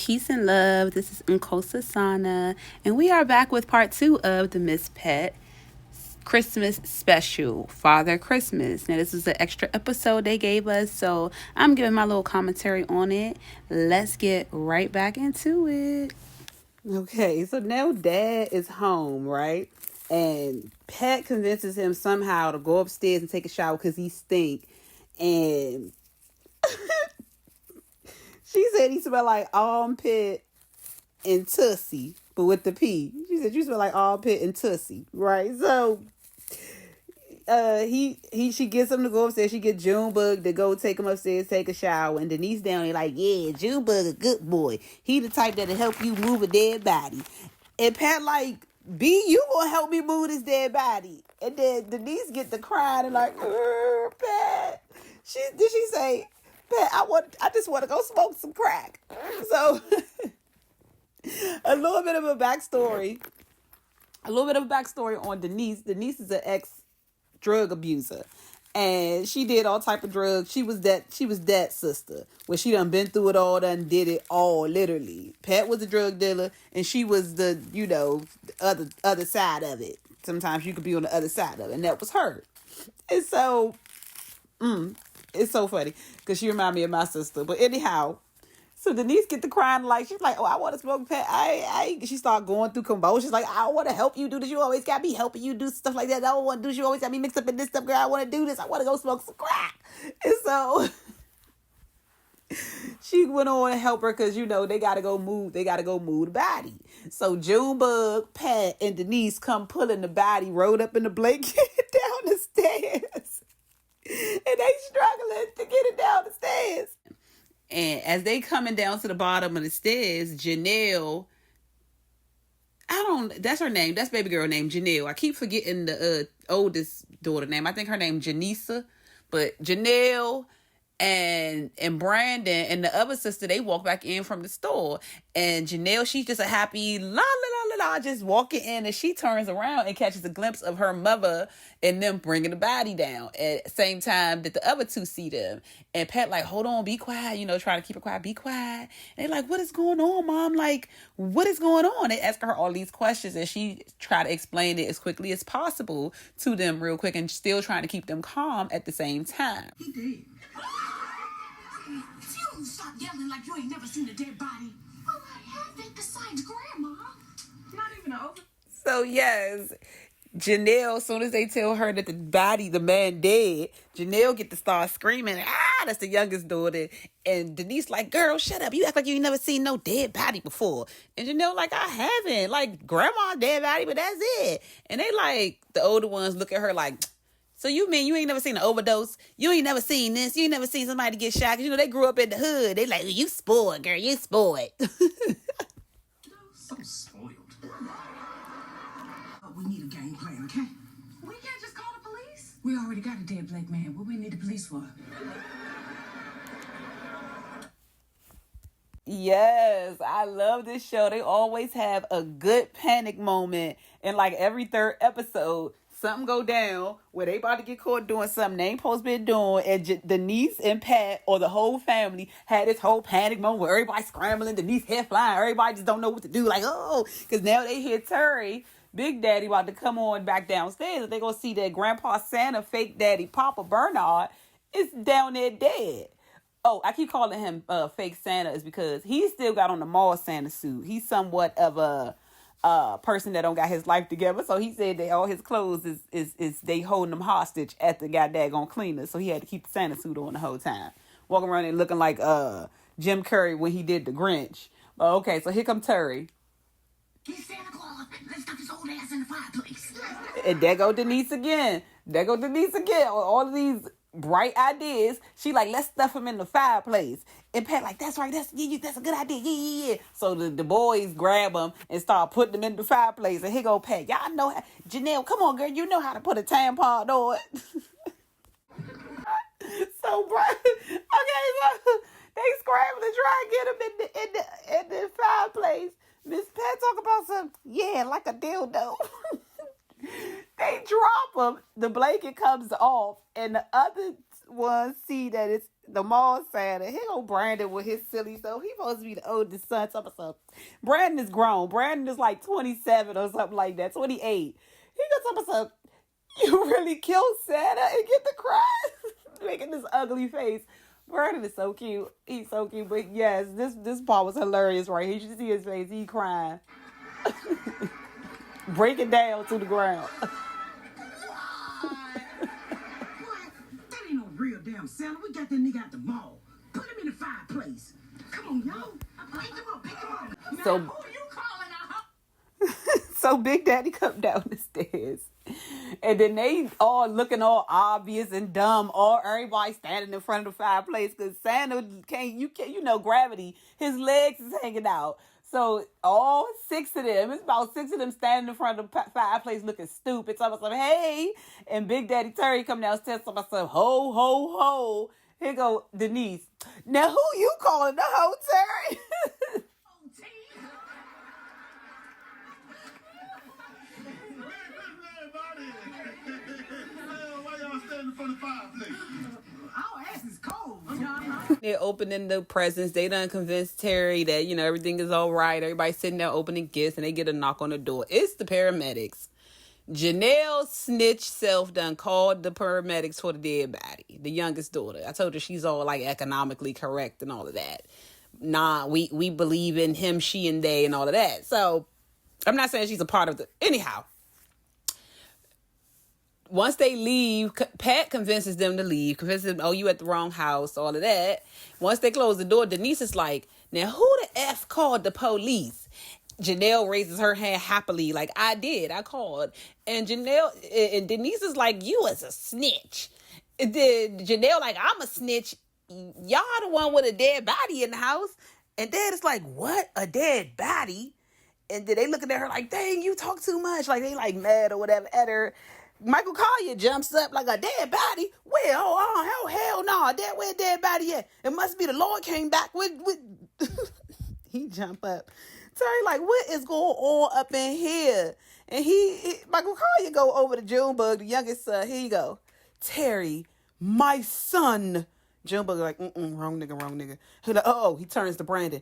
Peace and love. This is Nkosa Sana, and we are back with part 2 of the Miss Pet Christmas special, Father Christmas. Now, this is an extra episode they gave us, so I'm giving my little commentary on it. Let's get right back into it. Okay, so now Dad is home, right? And Pet convinces him somehow to go upstairs and take a shower because he stink. And she said he smelled like armpit and tussie, but with the P. She said you smell like armpit and tussie, right? So she gets him to go upstairs. She get Junebug to go take him upstairs, take a shower, and Denise down there like, yeah, Junebug a good boy. He the type that'll help you move a dead body. And Pat like, B, you gonna help me move this dead body. And then Denise get the crying and like, Pat. Did she say, Pat, I just want to go smoke some crack. So a little bit of a backstory on Denise. Denise is an ex-drug abuser. And she did all type of drugs. She was that sister. Where she done been through it all, done did it all, literally. Pat was a drug dealer, and she was the, other side of it. Sometimes you could be on the other side of it, and that was her. And so, it's so funny, because she reminded me of my sister. But anyhow, so Denise get to crying like, she's like, oh, I want to smoke Pat. She started going through convulsions like, I want to help you do this. You always got me helping you do stuff like that. I don't want to do this. You always got me mixed up in this stuff, girl. I want to do this. I want to go smoke some crack. And so she went on and help her because, they got to go move. They got to go move the body. So Junebug, Pat, and Denise come pulling the body, rolled up in the blanket down the stairs. And they struggling to get it down the stairs. And as they coming down to the bottom of the stairs, Janelle, that's her name. That's baby girl name, Janelle. I keep forgetting the oldest daughter name. I think her name Janisa. But Janelle and Brandon and the other sister, they walk back in from the store. And Janelle, she's just a happy la la la la la, just walking in, and she turns around and catches a glimpse of her mother and them bringing the body down at the same time that the other two see them. And Pat like, hold on, be quiet, trying to keep her quiet, be quiet. And they're like, what is going on, Mom? Like, what is going on? They ask her all these questions, and she try to explain it as quickly as possible to them real quick, and still trying to keep them calm at the same time. He did. You stop yelling like you ain't never seen a dead body. Well, I haven't, besides Grandma. Not even over. So, yes, Janelle, as soon as they tell her that the man dead, Janelle get to start screaming, that's the youngest daughter. And Denise like, girl, shut up. You act like you ain't never seen no dead body before. And Janelle like, I haven't. Like, Grandma dead body, but that's it. And they like, the older ones look at her like, so you mean you ain't never seen an overdose? You ain't never seen this? You ain't never seen somebody get shot? Because, they grew up in the hood. They like, you spoiled, girl. You spoiled. So spoiled. But we need a game plan, okay? We can't just call the police. We already got a dead black man. What we need the police for? Yes, I love this show. They always have a good panic moment in like every third episode. Something go down where they about to get caught doing something they ain't supposed to be doing, and Denise and Pat or the whole family had this whole panic moment where everybody scrambling, Denise hair flying, everybody just don't know what to do, like, oh, because now they hear Terry, Big Daddy, about to come on back downstairs, and they gonna see that Grandpa Santa, fake Daddy Papa Bernard, is down there dead. Oh, I keep calling him fake Santa is because he still got on the mall Santa suit. He's somewhat of a person that don't got his life together. So he said that all his clothes is they holding him hostage at the goddamn cleaner. So he had to keep the Santa suit on the whole time. Walking around and looking like Jim Curry when he did the Grinch. But okay, so here come Terry. He's Santa Claus. Let's stuff his old ass in the fireplace. And there go Denise again. All of these bright ideas. She like, let's stuff him in the fireplace. And Pat like, that's right, that's a good idea. Yeah. So the boys grab him and start putting them in the fireplace. And here go Pat. Y'all know how, Janelle, come on, girl, you know how to put a tampon on it. So bright. Okay, so they scramble to try and get him in the fireplace. Miss Pat talk about some, like a dildo. They drop him, the blanket comes off, and the other ones see that The mall Santa. Here go Brandon with his silly self. He supposed to be the oldest son. So Brandon is grown. Brandon is like 27 or something like that. 28. He got something. You really killed Santa and get the cry, making this ugly face. Brandon is so cute. He's so cute. But yes, this part was hilarious, right? You should see his face. He crying, breaking down to the ground. That ain't no real damn Santa. We got that nigga at the mall. Put him in the fireplace. Come on, y'all. Pick him up. Now, So- who you calling a hoe? So Big Daddy come down the stairs. And then they all looking all obvious and dumb. Everybody standing in front of the fireplace because Santa can't, gravity. His legs is hanging out. So all 6 of them, it's about 6 of them standing in front of the fireplace looking stupid. So I was like, hey. And Big Daddy Terry come downstairs. So I said, ho, ho, ho. Here go Denise. Now who you calling the hoe, Terry? Why y'all standing in front of the fireplace? Our ass is cold. They're opening the presents. They done convinced Terry that, everything is all right. Everybody's sitting there opening gifts and they get a knock on the door. It's the paramedics. Janelle snitch self done called the paramedics for the dead body, the youngest daughter. I told her she's all like economically correct and all of that. Nah, we believe in him, she, and they and all of that. So I'm not saying she's a part of the... Anyhow, once they leave, Pat convinces them to leave. Convinces them, oh, you at the wrong house, all of that. Once they close the door, Denise is like, now who the F called the police? Janelle raises her hand happily, like, I did. I called. And Denise is like, you as a snitch. And then Janelle like, I'm a snitch. Y'all the one with a dead body in the house. And Dad is like, what? A dead body? And then they looking at her like, dang, you talk too much. Like, they like mad or whatever at her. Michael Collier jumps up like, a dead body? Where? Oh, hell no. Where dead body at? It must be the Lord came back with... He jump up. Terry like, what is going on up in here? And Michael Collier go over to Junebug, the youngest son. Here you go. Terry, my son. Junebug like, wrong nigga. He like, he turns to Brandon.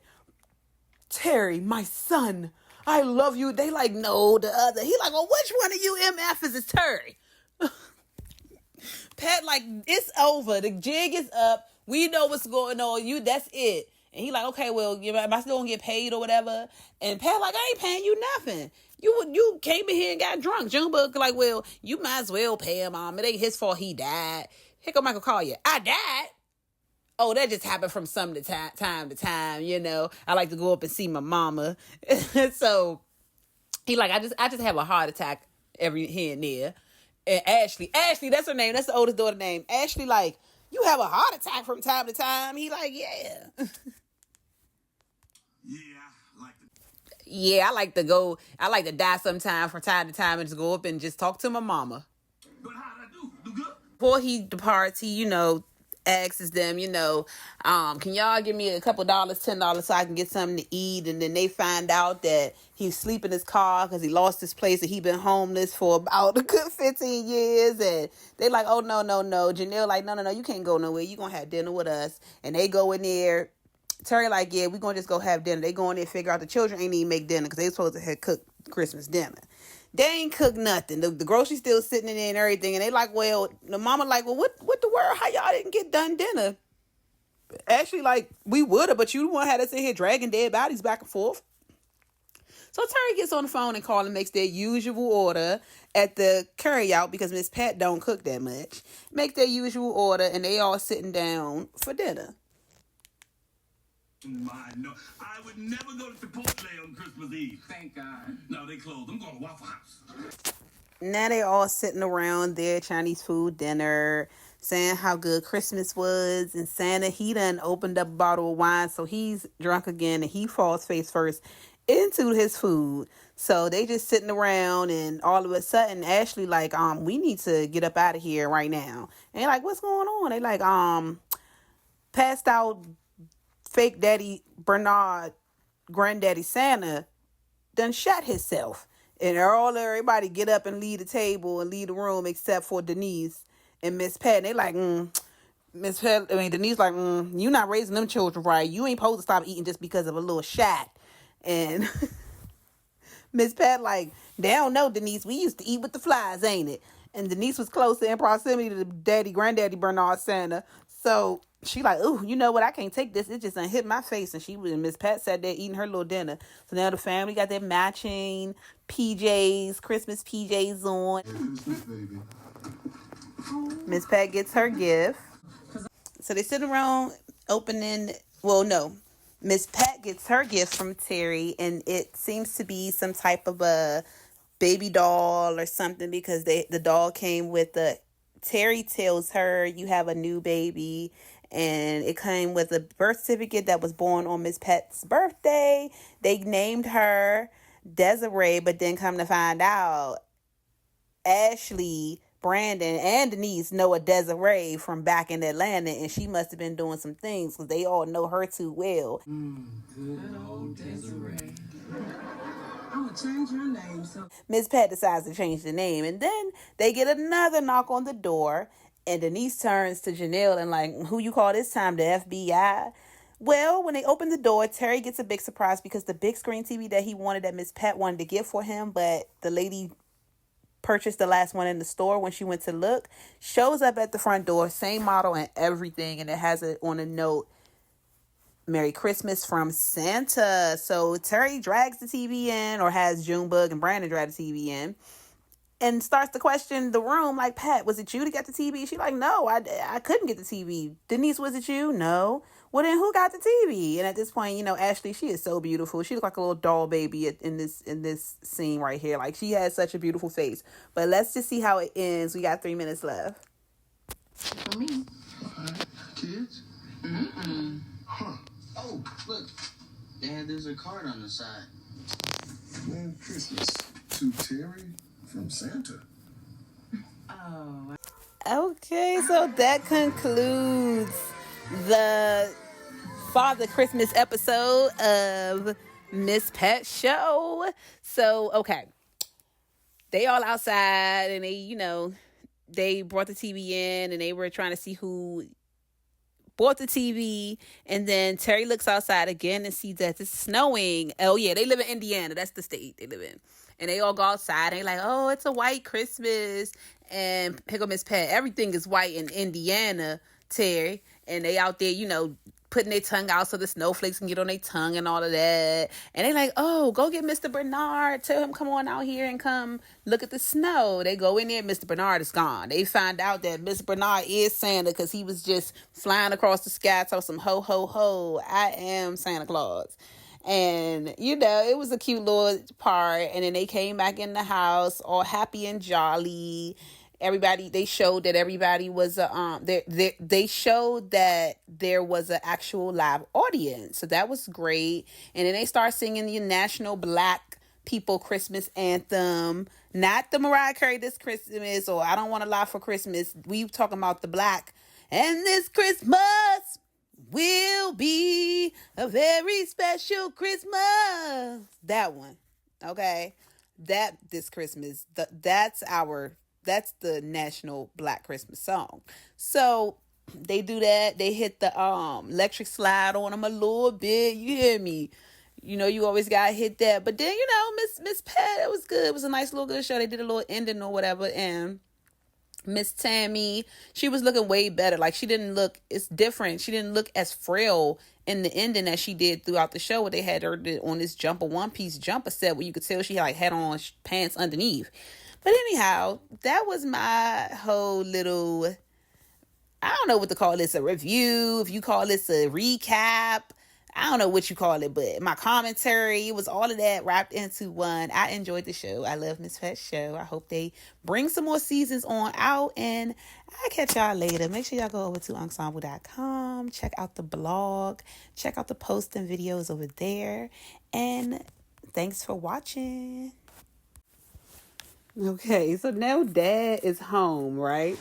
Terry, my son, I love you. They like, no, the other. He like, which one of you MFs is Terry? Pat like, it's over. The jig is up. We know what's going on. That's it. And he like, okay, well, am I still gonna get paid or whatever? And Pat like, I ain't paying you nothing. You came in here and got drunk. Junebug like, well, you might as well pay him. It ain't his fault he died. Here go Michael Collier. I died? Oh, that just happened from time to time. I like to go up and see my mama. So he like, I just have a heart attack every here and there. And Ashley, that's her name. That's the oldest daughter name. Ashley like, you have a heart attack from time to time. He like, yeah. Yeah, I like to die sometime from time to time and just go up and just talk to my mama. But how'd I do? Do good? Before he departs, he, asks them, can y'all give me a couple dollars, $10 so I can get something to eat? And then they find out that he's sleeping in his car because he lost his place and he been homeless for about a good 15 years. And they like, oh, no. Janelle like, no, you can't go nowhere. You gonna have dinner with us. And they go in there. Terry like, yeah, we gonna just go have dinner. They go in there and figure out the children ain't even make dinner because they supposed to have cooked Christmas dinner. They ain't cooked nothing. The groceries still sitting in there and everything. And they like, well, the mama like, well, what the word? How y'all didn't get done dinner? Actually, like, we would have, but you the one had us in here dragging dead bodies back and forth. So Terry gets on the phone and calls and makes their usual order at the carryout because Miss Pat don't cook that much. Make their usual order and they all sitting down for dinner. No, I would never go to Chipotle on Christmas Eve. Thank God. No, they closed. I'm going to Waffle House. Now they all sitting around their Chinese food dinner, saying how good Christmas was. And Santa, he done opened up a bottle of wine, so he's drunk again, and he falls face first into his food. So they just sitting around, and all of a sudden, Ashley like, we need to get up out of here right now. And like, what's going on? They like, passed out fake daddy Bernard, granddaddy Santa, done shot himself. And everybody get up and leave the table and leave the room except for Denise and Miss Pat. And they like, Denise like, you not raising them children right. You ain't supposed to stop eating just because of a little shot. And Miss Pat like, they don't know, Denise. We used to eat with the flies, ain't it? And Denise was closer in proximity to the granddaddy Bernard Santa. So she like, ooh, you know what? I can't take this. It just hit my face. And Miss Pat sat there eating her little dinner. So now the family got their matching PJs, Christmas PJs on. Miss Pat gets her gift. So they sit around opening, well, no. Miss Pat gets her gift from Terry, and it seems to be some type of a baby doll or something, because the doll came with Terry tells her, you have a new baby, and it came with a birth certificate that was born on Miss Pat's birthday. They named her Desiree, but then come to find out, Ashley, Brandon, and Denise know a Desiree from back in Atlanta, and she must have been doing some things because they all know her too well. Good old Desiree. I'm gonna change your name. So Miss Pat decides to change the name, and then they get another knock on the door, and Denise turns to Janelle and like, who you call this time? The FBI? Well, when they open the door, Terry gets a big surprise because the big screen TV that he wanted, that Miss Pat wanted to get for him, but the lady purchased the last one in the store when she went to look, shows up at the front door, same model and everything, and it has it on a note, Merry Christmas from Santa. So Terry drags the TV in, or has Junebug and Brandon drag the TV in, and starts to question the room like, Pat, was it you to get the TV? She like, no, I couldn't get the TV. Denise, was it you? No. Well, then who got the TV? And at this point, Ashley, she is so beautiful. She looks like a little doll baby in this scene right here. Like, she has such a beautiful face. But let's just see how it ends. We got 3 minutes left. for me. Kids? Huh. Oh, look. There's a card on the side. Merry Christmas to Terry from Santa. Oh. Okay, so that concludes the Father Christmas episode of Miss Pet's show. So, okay. They all outside, and they brought the TV in, and they were trying to see who bought the TV. And then Terry looks outside again and sees that it's snowing. Oh yeah, they live in Indiana. That's the state they live in. And they all go outside and they're like, oh, it's a white Christmas. And here go Miss Pat. Everything is white in Indiana, Terry. And they out there, putting their tongue out so the snowflakes can get on their tongue and all of that. And they like, oh, go get Mr. Bernard. Tell him come on out here and come look at the snow. They go in there. Mr. Bernard is gone. They find out that Mr. Bernard is Santa because he was just flying across the sky talking some ho, ho, ho. I am Santa Claus. And, it was a cute little part. And then they came back in the house all happy and jolly. They showed that everybody was they showed that there was an actual live audience. So that was great. And then they start singing the national Black people Christmas anthem, not the Mariah Carey This Christmas or I Don't Want to Lie for Christmas. We talking about the Black. And this Christmas will be a very special Christmas. That one. Okay. This Christmas. That's the national Black Christmas song. So they do that. They hit the electric slide on them a little bit. You hear me? You always gotta hit that. But then, Miss Pat, it was good. It was a nice little good show. They did a little ending or whatever. And Miss Tammy, she was looking way better. Like, it's different. She didn't look as frail in the ending as she did throughout the show, where they had her on this one-piece jumper set where you could tell she had on pants underneath. But anyhow, that was my whole little, I don't know what to call this, a review, if you call this a recap. I don't know what you call it, but my commentary, it was all of that wrapped into one. I enjoyed the show. I love Miss Pet's show. I hope they bring some more seasons on out, and I'll catch y'all later. Make sure y'all go over to ensemble.com. Check out the blog. Check out the posts and videos over there. And thanks for watching. Okay, so now Dad is home, right?